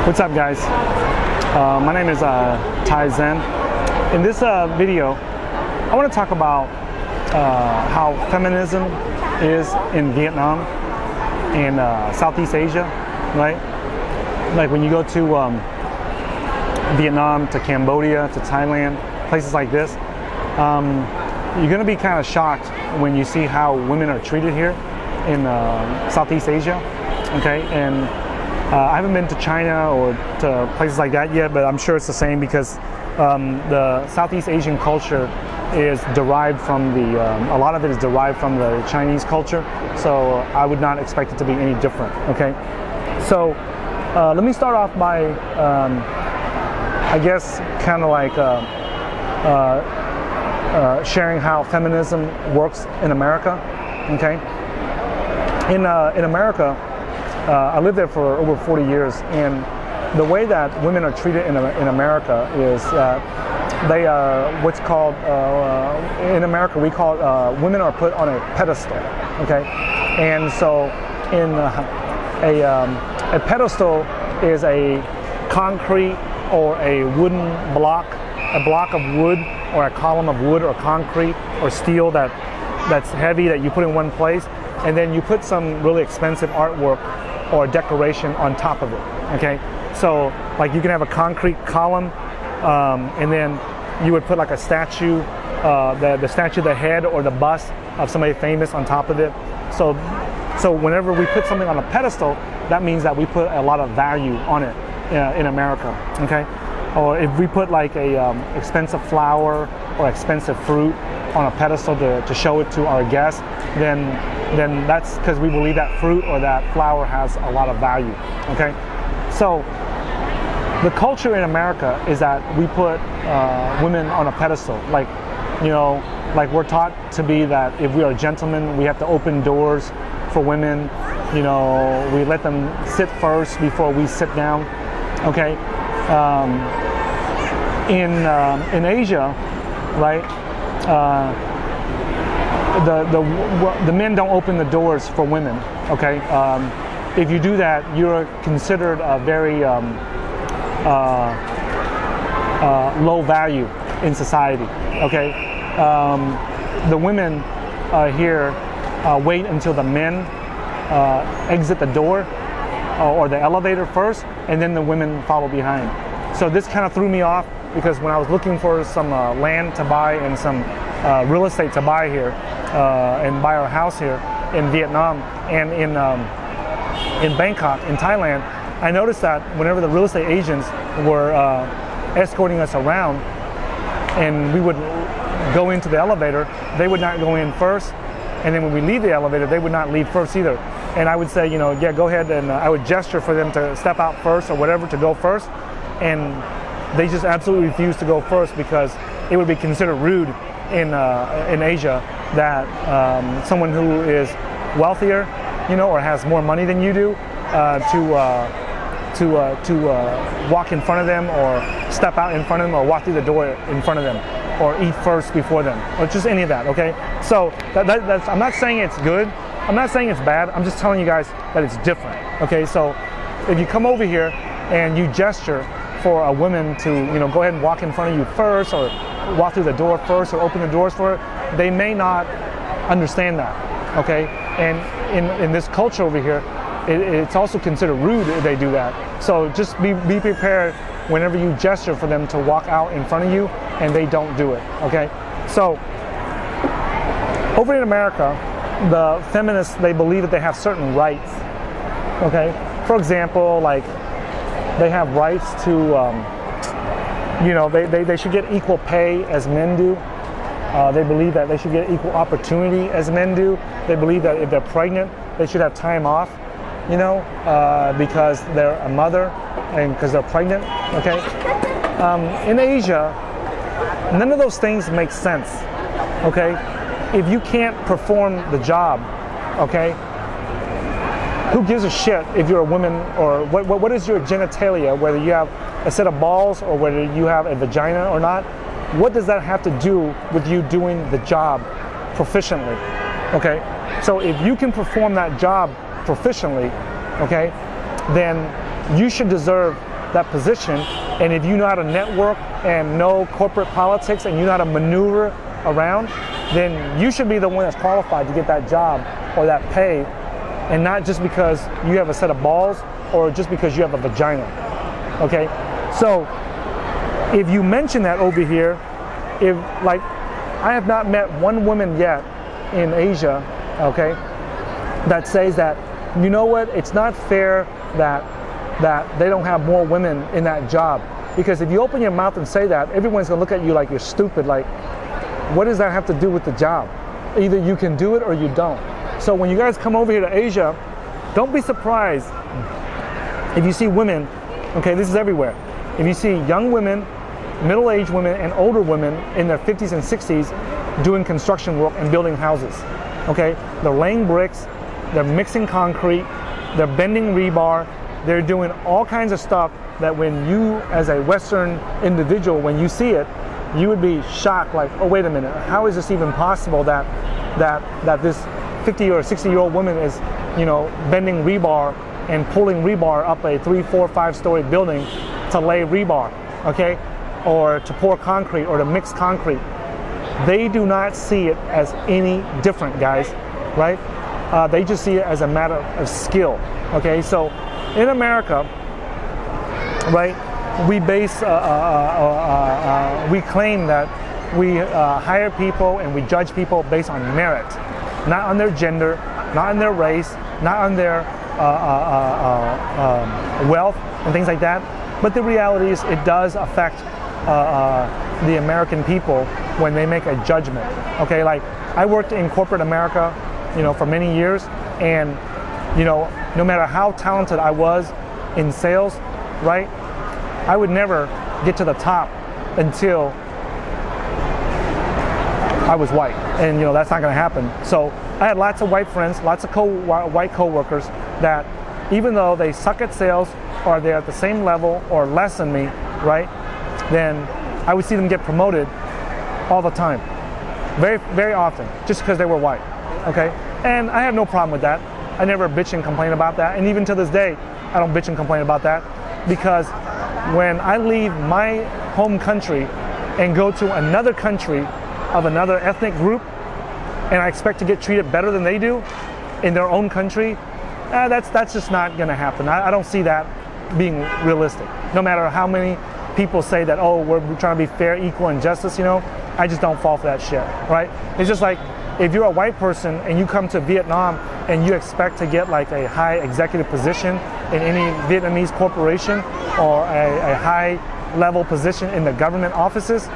What's up, guys? My name is Tai Zen. In this video, I want to talk about how feminism is in Vietnam and Southeast Asia, right? Like when you go to Vietnam, to Cambodia, to Thailand, places like this, you're going to be kind of shocked when you see how women are treated here in Southeast Asia, okay? And I haven't been to China or to places like that yet, but I'm sure it's the same because the Southeast Asian culture is derived from a lot of it is derived from the Chinese culture, so I would not expect it to be any different, okay? So let me start off by, I guess, kind of like sharing how feminism works in America, okay? In America, I lived there for over 40 years, and the way that women are treated in America is they are what's called, in America we call women are put on a pedestal, okay? And so in a pedestal is a concrete or a wooden block, a block of wood or a column of wood or concrete or steel that's heavy that you put in one place, and then you put some really expensive artwork or decoration on top of it, okay? So like you can have a concrete column, and then you would put like a statue, the statue, the head or the bust of somebody famous on top of it. So whenever we put something on a pedestal, that means that we put a lot of value on it in America, okay? Or if we put like a expensive flower or expensive fruit on a pedestal to show it to our guests, then that's because we believe that fruit or that flower has a lot of value, okay? So the culture in America is that we put women on a pedestal. Like, you know, like we're taught to be that if we are gentlemen, we have to open doors for women. You know, we let them sit first before we sit down, okay? In Asia, right? The men don't open the doors for women, okay? If you do that, you're considered a very low value in society, okay? The women here wait until the men exit the door or the elevator first, and then the women follow behind. So this kind of threw me off because when I was looking for some land to buy and some real estate to buy here and buy our house here in Vietnam and in Bangkok, in Thailand, I noticed that whenever the real estate agents were escorting us around and we would go into the elevator, they would not go in first, and then when we leave the elevator, they would not leave first either. And I would say, you know, yeah, go ahead, and I would gesture for them to step out first or whatever, to go first, and they just absolutely refused to go first because it would be considered rude in Asia that someone who is wealthier, you know, or has more money than you do, to walk in front of them or step out in front of them or walk through the door in front of them or eat first before them or just any of that, okay? So that's, I'm not saying it's good, I'm not saying it's bad, I'm just telling you guys that it's different, okay? So if you come over here and you gesture for a woman to, you know, go ahead and walk in front of you first or walk through the door first or open the doors for her, they may not understand that, okay? And in this culture over here, it's also considered rude if they do that. So just be prepared whenever you gesture for them to walk out in front of you and they don't do it, okay? So over in America, the feminists, they believe that they have certain rights, okay? For example, like they have rights to, you know, they should get equal pay as men do. They believe that they should get equal opportunity as men do. They believe that if they're pregnant, they should have time off, you know, because they're a mother and because they're pregnant, okay? In Asia, none of those things make sense, okay? If you can't perform the job, okay, who gives a shit if you're a woman or what is your genitalia, whether you have a set of balls or whether you have a vagina or not? What does that have to do with you doing the job proficiently, okay? So if you can perform that job proficiently, okay, then you should deserve that position, and if you know how to network and know corporate politics and you know how to maneuver around, then you should be the one that's qualified to get that job or that pay, and not just because you have a set of balls or just because you have a vagina. Okay, so if you mention that over here, if like I have not met one woman yet in Asia, okay, that says that, you know what, it's not fair that they don't have more women in that job. Because if you open your mouth and say that, everyone's gonna look at you like you're stupid. Like, what does that have to do with the job? Either you can do it or you don't. So when you guys come over here to Asia, don't be surprised if you see women, okay, this is everywhere. If you see young women, middle-aged women, and older women in their 50s and 60s doing construction work and building houses, okay? They're laying bricks, they're mixing concrete, they're bending rebar, they're doing all kinds of stuff that when you, as a Western individual, when you see it, you would be shocked, like, oh, wait a minute, how is this even possible that this 50 or 60-year-old woman is, you know, bending rebar and pulling rebar up a 3, 4, 5-story building to lay rebar, okay? Or to pour concrete or to mix concrete. They do not see it as any different, guys, right? They just see it as a matter of skill, okay? So in America, right, we base, we claim that we hire people and we judge people based on merit, not on their gender, not on their race, not on their wealth and things like that. But the reality is it does affect the American people when they make a judgment. Okay, like I worked in corporate America, you know, for many years, and you know, no matter how talented I was in sales, right, I would never get to the top until I was white, and you know that's not going to happen. So I had lots of white friends, lots of white coworkers that even though they suck at sales or they're at the same level or less than me, right, then I would see them get promoted all the time, very, very often, just because they were white, okay? And I have no problem with that. I never bitch and complain about that, and even to this day, I don't bitch and complain about that, because when I leave my home country and go to another country of another ethnic group, and I expect to get treated better than they do in their own country, that's just not going to happen. I don't see that being realistic. No matter how many people say that, oh, we're trying to be fair, equal, and justice, you know, I just don't fall for that shit, right? It's just like if you're a white person and you come to Vietnam and you expect to get like a high executive position in any Vietnamese corporation or a high level position in the government offices,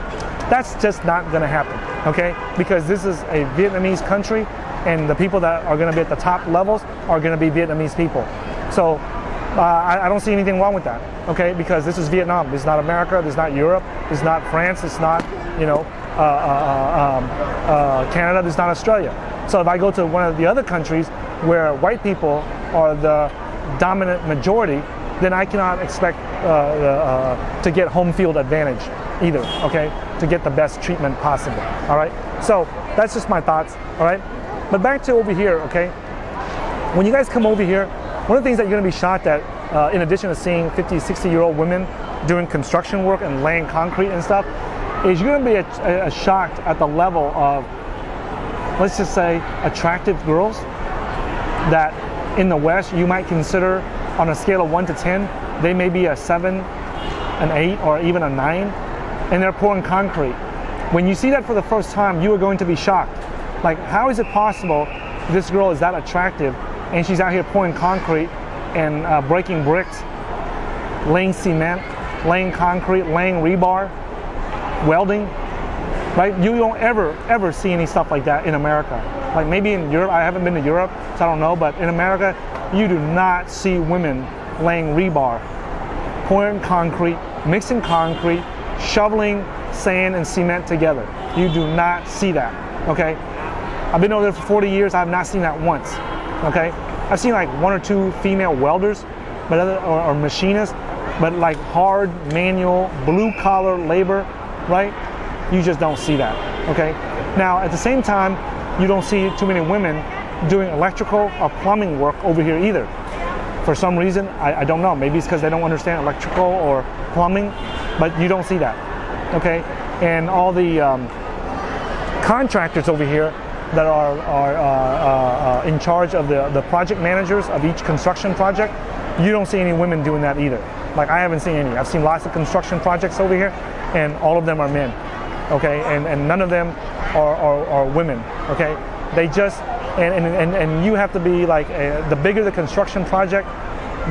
that's just not going to happen, okay? Because this is a Vietnamese country, and the people that are going to be at the top levels are going to be Vietnamese people. So I don't see anything wrong with that, okay? Because this is Vietnam. This is not America. This is not Europe. This is not France. It's not, you know, Canada. This is not Australia. So if I go to one of the other countries where white people are the dominant majority, then I cannot expect to get home field advantage either, okay? To get the best treatment possible, all right? So that's just my thoughts, all right? But back to over here, okay? When you guys come over here, one of the things that you're gonna be shocked at, in addition to seeing 50, 60-year-old women doing construction work and laying concrete and stuff, is you're gonna be shocked at the level of, let's just say, attractive girls that in the West you might consider, on a scale of 1 to 10, they may be a 7, an 8, or even a 9, and they're pouring concrete. When you see that for the first time, you are going to be shocked. Like, how is it possible this girl is that attractive and she's out here pouring concrete and breaking bricks, laying cement, laying concrete, laying rebar, welding, right? You don't ever see any stuff like that in America. Like maybe in Europe, I haven't been to Europe, so I don't know, but in America, you do not see women laying rebar, pouring concrete, mixing concrete, shoveling sand and cement together. You do not see that, okay? I've been over there for 40 years, I have not seen that once, okay? I've seen like 1 or 2 female welders, but or machinists, but like hard, manual, blue-collar labor, right? You just don't see that, okay? Now, at the same time, you don't see too many women doing electrical or plumbing work over here either. For some reason, I don't know. Maybe it's because they don't understand electrical or plumbing, but you don't see that, okay? And all the contractors over here that are in charge of the project managers of each construction project, you don't see any women doing that either. Like, I haven't seen any. I've seen lots of construction projects over here, and all of them are men, okay? And none of them are women, okay? They just, and you have to be like, the bigger the construction project,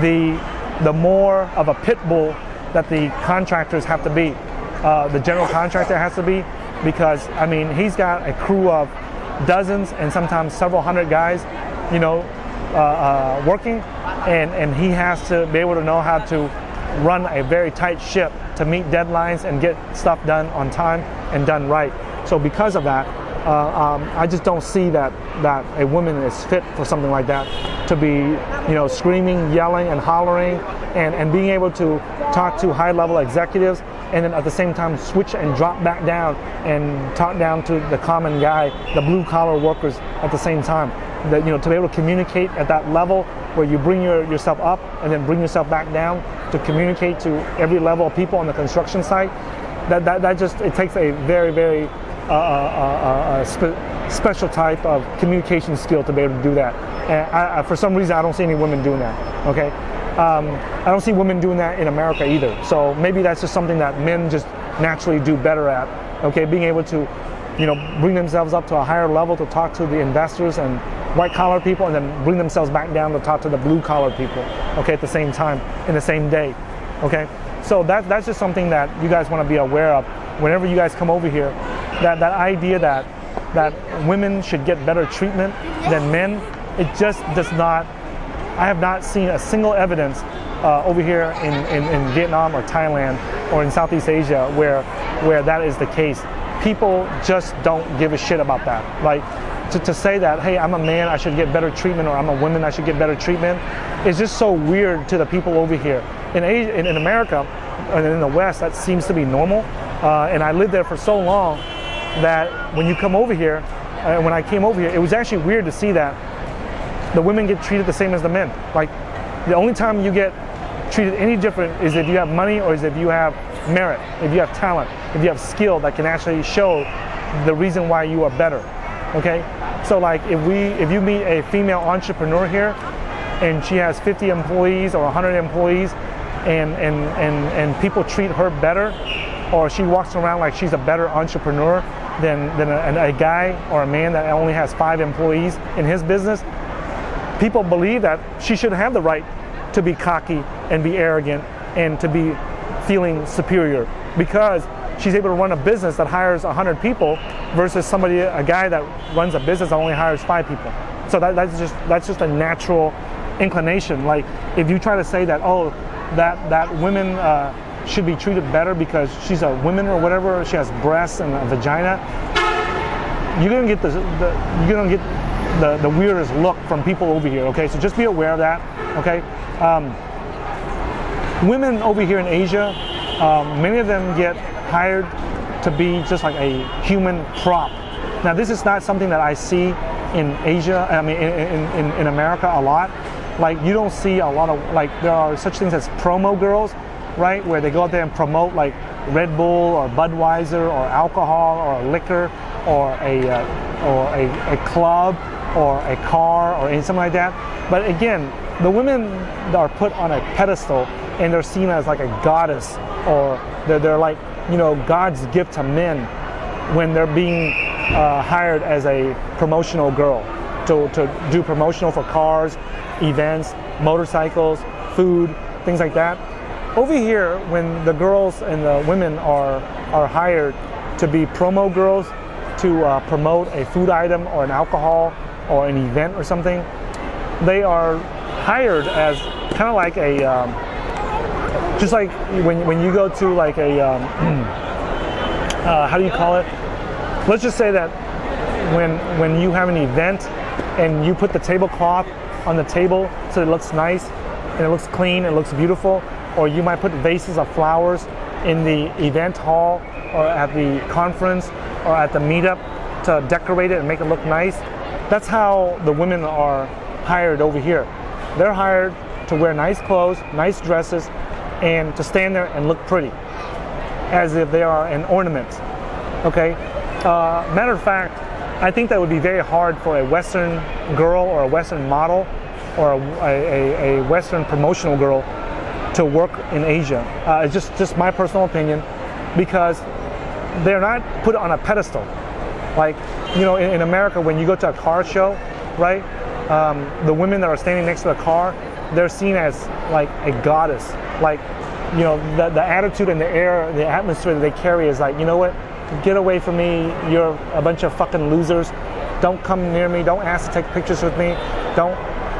the more of a pit bull that the contractors have to be. The general contractor has to be, because, I mean, he's got a crew of dozens and sometimes several hundred guys, you know, working, and he has to be able to know how to run a very tight ship to meet deadlines and get stuff done on time and done right. So because of that, I just don't see that a woman is fit for something like that, to be, you know, screaming, yelling, and hollering, and being able to talk to high-level executives, and then at the same time switch and drop back down and talk down to the common guy, the blue-collar workers at the same time. That, you know, to be able to communicate at that level where you bring yourself up and then bring yourself back down to communicate to every level of people on the construction site. That just, it takes a very, very special type of communication skill to be able to do that. And for some reason, I don't see any women doing that, okay? I don't see women doing that in America either. So maybe that's just something that men just naturally do better at, okay? Being able to, you know, bring themselves up to a higher level to talk to the investors and white collar people, and then bring themselves back down to talk to the blue collar people, okay, at the same time, in the same day, okay? So that's just something that you guys want to be aware of whenever you guys come over here. That idea that women should get better treatment than men, it just does not. I have not seen a single evidence over here in Vietnam or Thailand or in Southeast Asia where that is the case. People just don't give a shit about that. Like, to say that, hey, I'm a man, I should get better treatment, or I'm a woman, I should get better treatment, is just so weird to the people over here. In Asia, in America, and in the West, that seems to be normal. And I lived there for so long that when you come over here, when I came over here, it was actually weird to see that the women get treated the same as the men. Like, the only time you get treated any different is if you have money, or is if you have merit, if you have talent, if you have skill that can actually show the reason why you are better, okay? So like, if you meet a female entrepreneur here and she has 50 employees or 100 employees, and people treat her better, or she walks around like she's a better entrepreneur than a guy or a man that only has 5 employees in his business, people believe that she should have the right to be cocky and be arrogant and to be feeling superior, because she's able to run a business that hires 100 people versus a guy that runs a business that only hires 5 people. So that's just a natural inclination. Like, if you try to say that, oh, that women should be treated better because she's a woman or whatever, she has breasts and a vagina, you're gonna get the weirdest look from people over here. Okay, so just be aware of that. Okay, women over here in Asia, many of them get hired to be just like a human prop. Now, this is not something that I see in Asia. I mean, in America a lot. Like, you don't see a lot of, like, there are such things as promo girls, right? Where they go out there and promote like Red Bull or Budweiser or alcohol or liquor or a club or a car or something like that. But again, the women are put on a pedestal and they're seen as like a goddess, or they're like, you know, God's gift to men when they're being hired as a promotional girl to do promotional for cars, events, motorcycles, food, things like that. Over here, when the girls and the women are hired to be promo girls to promote a food item or an alcohol or an event or something, they are hired as kind of like a just like when you go to like a how do you call it? Let's just say that when you have an event and you put the tablecloth on the table so it looks nice and it looks clean, it looks beautiful, or you might put vases of flowers in the event hall or at the conference or at the meetup to decorate it and make it look nice. That's how the women are hired over here. They're hired to wear nice clothes, nice dresses, and to stand there and look pretty, as if they are an ornament. Okay. Matter of fact, I think that would be very hard for a Western girl or a Western model or a Western promotional girl to work in Asia. It's just my personal opinion, because they're not put on a pedestal. Like, you know, in America, when you go to a car show, right, the women that are standing next to the car, they're seen as like a goddess. Like, you know, the attitude and the air, the atmosphere that they carry is like, you know what, get away from me, you're a bunch of fucking losers, don't come near me, don't ask to take pictures with me, don't,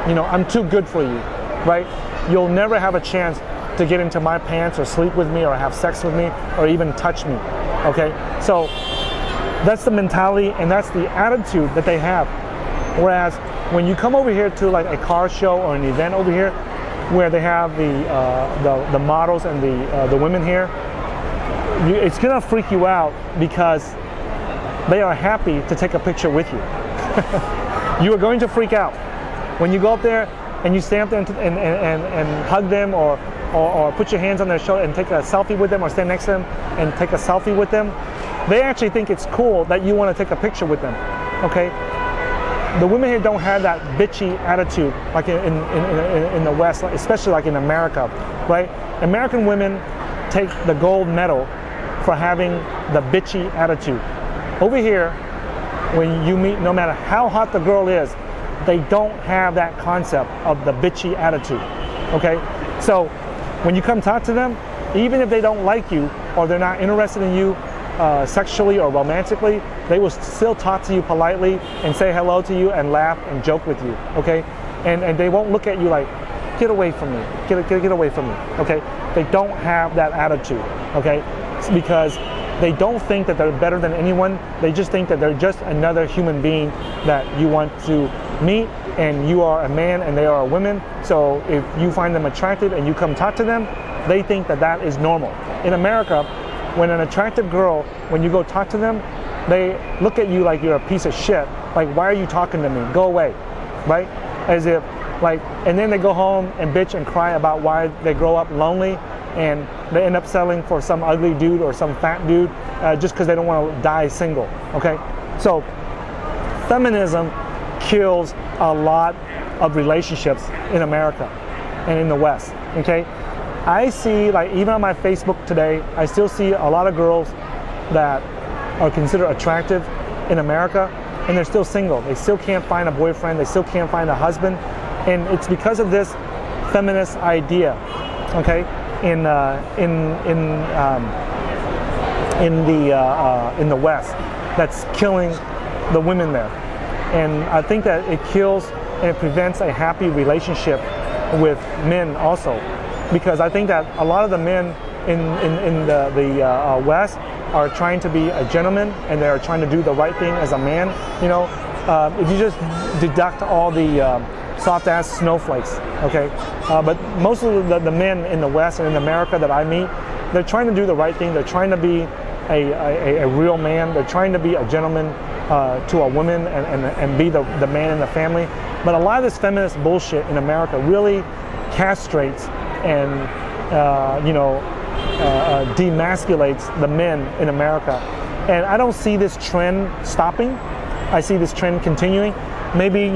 you know, I'm too good for you, right? You'll never have a chance to get into my pants or sleep with me or have sex with me or even touch me, okay? So that's the mentality and that's the attitude that they have. Whereas when you come over here to like a car show or an event over here where they have the models and the women here, it's gonna freak you out because they are happy to take a picture with you. You are going to freak out when you go up there and you stand up there and hug them or put your hands on their shoulder and take a selfie with them, or stand next to them and take a selfie with them. They actually think it's cool that you want to take a picture with them. Okay. The women here don't have that bitchy attitude like in the West, especially like in America, right? American women take the gold medal for having the bitchy attitude. Over here, when you meet, no matter how hot the girl is, they don't have that concept of the bitchy attitude, okay? So when you come talk to them, even if they don't like you or they're not interested in you sexually or romantically, they will still talk to you politely and say hello to you and laugh and joke with you, okay? And they won't look at you like, get away from me, get away from me, okay? They don't have that attitude, okay? It's because they don't think that they're better than anyone. They just think that they're just another human being that you want to meet, and you are a man and they are a woman. So if you find them attractive and you come talk to them, they think that that is normal. In America, when an attractive girl, when you go talk to them, they look at you like you're a piece of shit. Like, why are you talking to me? Go away, right? As if, like, and then they go home and bitch and cry about why they grow up lonely and they end up settling for some ugly dude or some fat dude just because they don't want to die single, okay? So feminism kills a lot of relationships in America and in the West, okay? I see, like, even on my Facebook today, I still see a lot of girls that are considered attractive in America, and they're still single. They still can't find a boyfriend. They still can't find a husband, and it's because of this feminist idea, okay? In the West, that's killing the women there, and I think that it kills and it prevents a happy relationship with men also. Because I think that a lot of the men in the West are trying to be a gentleman and they're trying to do the right thing as a man. You know, if you just deduct all the soft-ass snowflakes, okay? But most of the men in the West and in America that I meet, they're trying to do the right thing. They're trying to be a real man. They're trying to be a gentleman to a woman and be the man in the family. But a lot of this feminist bullshit in America really castrates and demasculates the men in America, and I don't see this trend stopping. I see this trend continuing. Maybe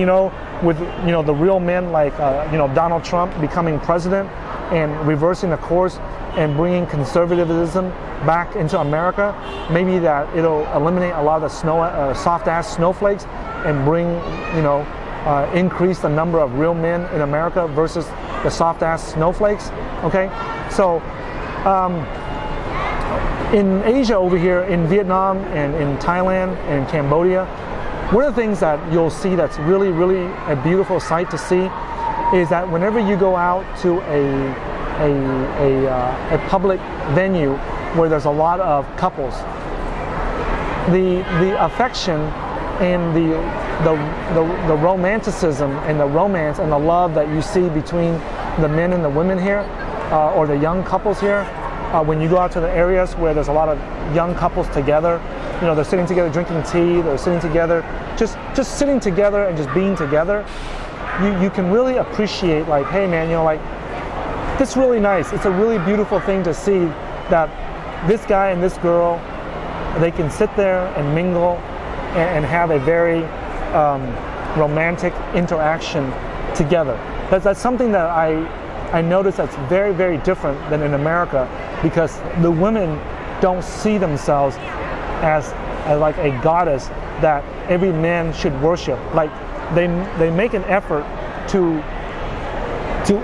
with the real men like Donald Trump becoming president and reversing the course and bringing conservatism back into America. Maybe that it'll eliminate a lot of the soft-ass snowflakes and bring increase the number of real men in America versus the soft-ass snowflakes, okay? So in Asia over here, in Vietnam and in Thailand and Cambodia, one of the things that you'll see that's really, really a beautiful sight to see is that whenever you go out to a public venue where there's a lot of couples, the affection and the romanticism and the romance and the love that you see between the men and the women here, or the young couples here, when you go out to the areas where there's a lot of young couples together, they're sitting together drinking tea, they're sitting together, just sitting together and just being together, you can really appreciate, like, hey man, like It's really nice. It's a really beautiful thing to see that this guy and this girl, they can sit there and mingle and have a very romantic interaction together. That's something that I notice that's very, very different than in America, because the women don't see themselves as like a goddess that every man should worship. Like they make an effort to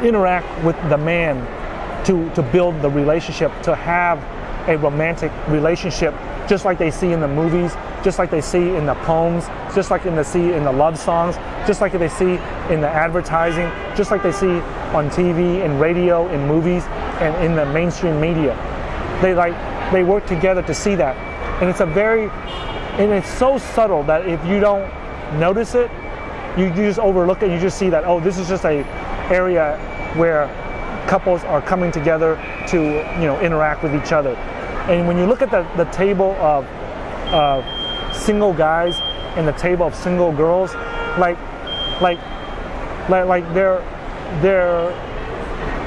interact with the man, to build the relationship, to have a romantic relationship, just like they see in the movies, just like they see in the poems, just like they see in the love songs, just like they see in the advertising, just like they see on TV and radio and movies and in the mainstream media. They work together to see that. And it's so subtle that if you don't notice it, you just overlook it. You just see that, oh, this is just a area where couples are coming together to interact with each other. And when you look at the table of single guys and the table of single girls, like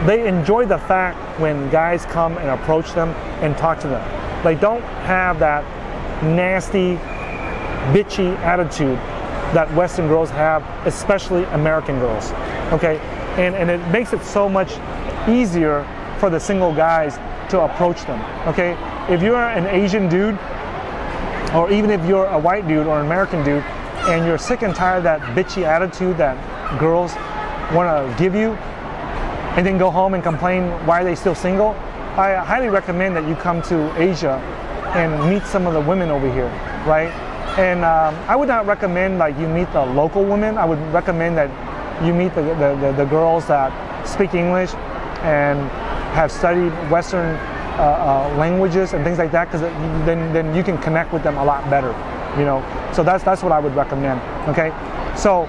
they enjoy the fact when guys come and approach them and talk to them. They don't have that nasty, bitchy attitude that Western girls have, especially American girls. Okay, and it makes it so much easier for the single guys to approach them. Okay, if you're an Asian dude, or even if you're a white dude or an American dude, and you're sick and tired of that bitchy attitude that girls want to give you, and then go home and complain why are they still single, I highly recommend that you come to Asia and meet some of the women over here, right? And I would not recommend like you meet the local women. I would recommend that you meet the girls that speak English and have studied Western languages and things like that, because then you can connect with them a lot better, So that's what I would recommend. Okay, so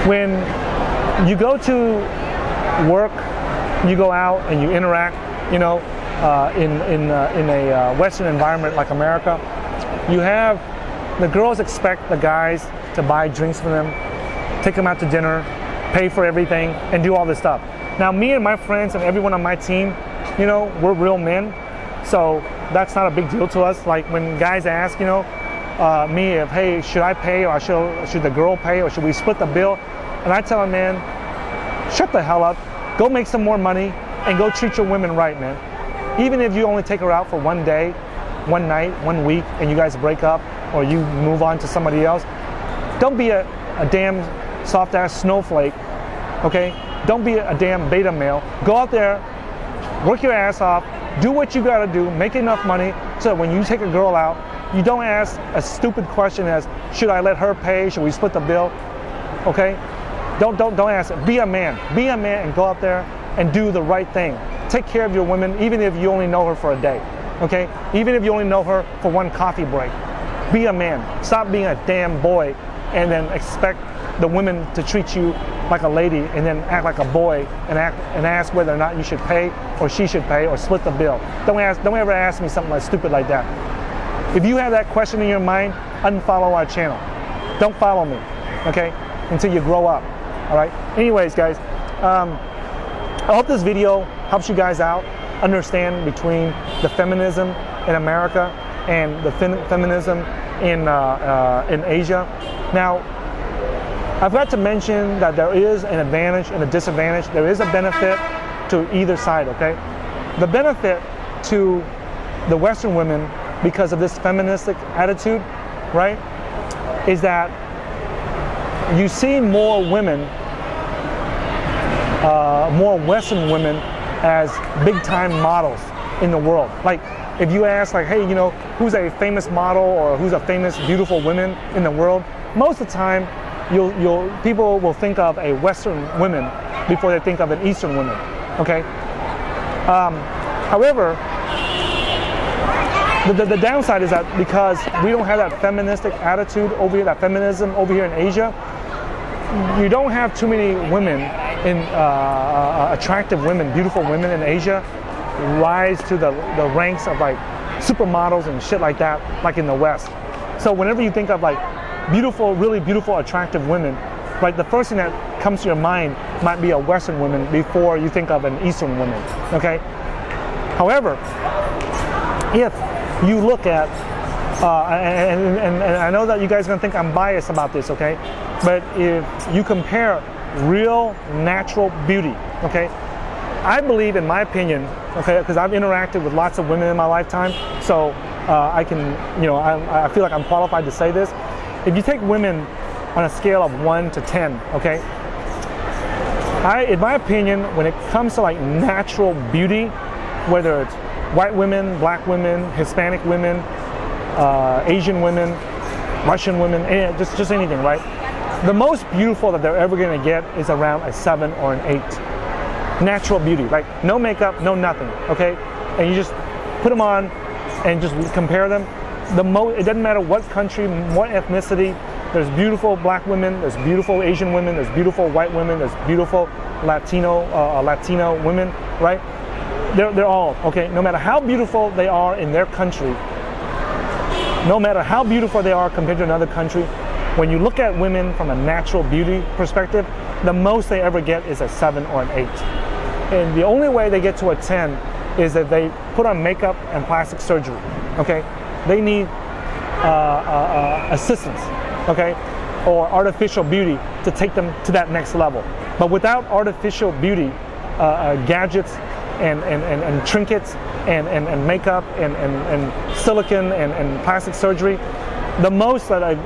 when you go to work, you go out and you interact, in a Western environment like America, you have the girls expect the guys to buy drinks for them, take them out to dinner, pay for everything, and do all this stuff. Now, me and my friends and everyone on my team, we're real men, so that's not a big deal to us. Like when guys ask, me if, hey, should I pay, or should the girl pay, or should we split the bill? And I tell them, man, shut the hell up, go make some more money, and go treat your women right, man. Even if you only take her out for one day, one night, 1 week, and you guys break up, or you move on to somebody else, don't be a damn soft-ass snowflake, okay? Don't be a damn beta male. Go out there, work your ass off, do what you gotta do, make enough money, so that when you take a girl out, you don't ask a stupid question as, should I let her pay, should we split the bill, okay? Don't ask it. Be a man and go out there and do the right thing. Take care of your women, even if you only know her for a day, okay? Even if you only know her for one coffee break. Be a man. Stop being a damn boy and then expect the women to treat you like a lady and then act like a boy and ask whether or not you should pay or she should pay or split the bill. Don't ever ask me something like stupid like that. If you have that question in your mind, unfollow our channel. Don't follow me, okay? Until you grow up, all right? Anyways, guys, I hope this video helps you guys out understand between the feminism in America and the feminism in Asia. Now, I've got to mention that there is an advantage and a disadvantage. There is a benefit to either side, okay? The benefit to the Western women because of this feministic attitude, right, is that you see more women, more Western women as big-time models in the world. Like, if you ask, like, hey, who's a famous model or who's a famous, beautiful woman in the world, most of the time, people will think of a Western woman before they think of an Eastern woman, okay? However, the downside is that because we don't have that feministic attitude over here, that feminism over here in Asia, you don't have too many women, attractive women, beautiful women in Asia rise to the ranks of like supermodels and shit like that, like in the West. So whenever you think of like beautiful, really beautiful, attractive women, like the first thing that comes to your mind might be a Western woman before you think of an Eastern woman, okay? However, if you look at, and I know that you guys are gonna think I'm biased about this, okay? But if you compare real natural beauty, okay? I believe, in my opinion, okay, because I've interacted with lots of women in my lifetime, so I can, you know, I feel like I'm qualified to say this. If you take women on a scale of 1 to 10, okay, in my opinion, when it comes to like natural beauty, whether it's white women, black women, Hispanic women, Asian women, Russian women, just anything, right? The most beautiful that they're ever going to get is around a 7 or an 8. Natural beauty, like no makeup, no nothing, okay? And you just put them on and just compare them. It doesn't matter what country, what ethnicity. There's beautiful black women, there's beautiful Asian women, there's beautiful white women, there's beautiful Latino women, right? They're all, okay? No matter how beautiful they are in their country, no matter how beautiful they are compared to another country, when you look at women from a natural beauty perspective, the most they ever get is a 7 or an 8. And the only way they get to a 10 is that they put on makeup and plastic surgery, okay? They need assistance, okay? Or artificial beauty to take them to that next level. But without artificial beauty, gadgets and trinkets and makeup and silicone and plastic surgery, the most that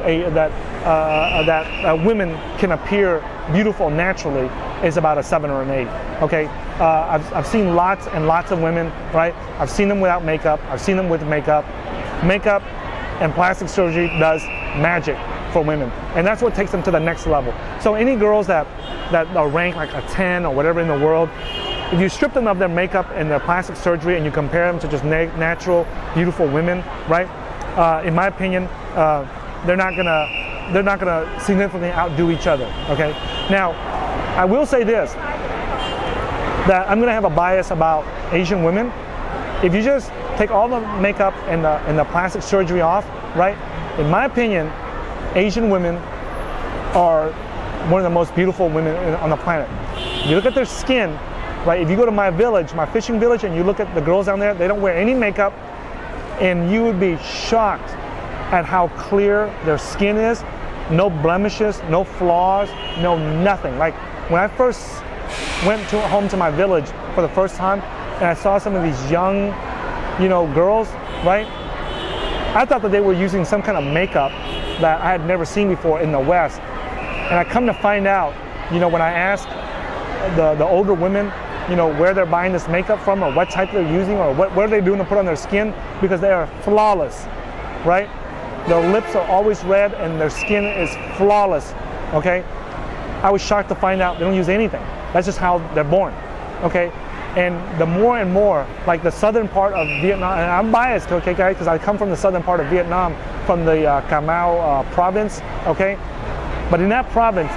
women can appear beautiful naturally is about a 7 or an 8. Okay, I've seen lots and lots of women, right? I've seen them without makeup. I've seen them with makeup. Makeup and plastic surgery does magic for women, and that's what takes them to the next level. So any girls that are ranked like a 10 or whatever in the world, if you strip them of their makeup and their plastic surgery and you compare them to just natural, beautiful women, right? In my opinion, they're not gonna significantly outdo each other. Okay. Now, I will say this: that I'm gonna have a bias about Asian women. If you just take all the makeup and the plastic surgery off, right? In my opinion, Asian women are one of the most beautiful women on the planet. You look at their skin, right? If you go to my village, my fishing village, and you look at the girls down there, they don't wear any makeup, and you would be shocked at how clear their skin is. No blemishes, no flaws, no nothing. Like when I first went home to my village for the first time, and I saw some of these young, girls, right? I thought that they were using some kind of makeup that I had never seen before in the West. And I come to find out, when I asked the older women, where they're buying this makeup from, or what type they're using, or what are they doing to put on their skin, because they are flawless, right? Their lips are always red and their skin is flawless, okay? I was shocked to find out they don't use anything. That's just how they're born, okay? And the more and more, like the southern part of Vietnam, and I'm biased, okay, guys, because I come from the southern part of Vietnam, from the Cà Mau province, okay? But in that province,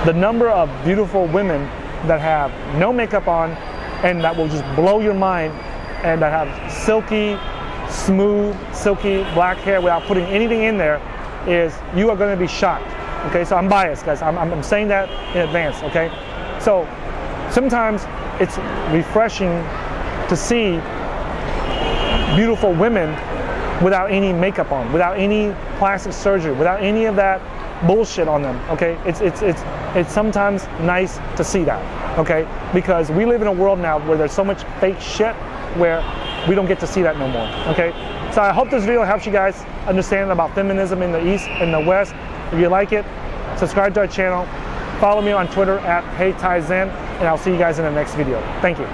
the number of beautiful women that have no makeup on and that will just blow your mind, and that have silky, smooth, silky black hair without putting anything in there, is, you are going to be shocked. Okay, so I'm biased, guys. I'm saying that in advance. Okay, so sometimes it's refreshing to see beautiful women without any makeup on, without any plastic surgery, without any of that bullshit on them. Okay, it's sometimes nice to see that. Okay, because we live in a world now where there's so much fake shit where we don't get to see that no more. Okay, so I hope this video helps you guys understand about feminism in the East and the West. If you like it, subscribe to our channel, follow me on Twitter at HeyTaiZen, and I'll see you guys in the next video. Thank you.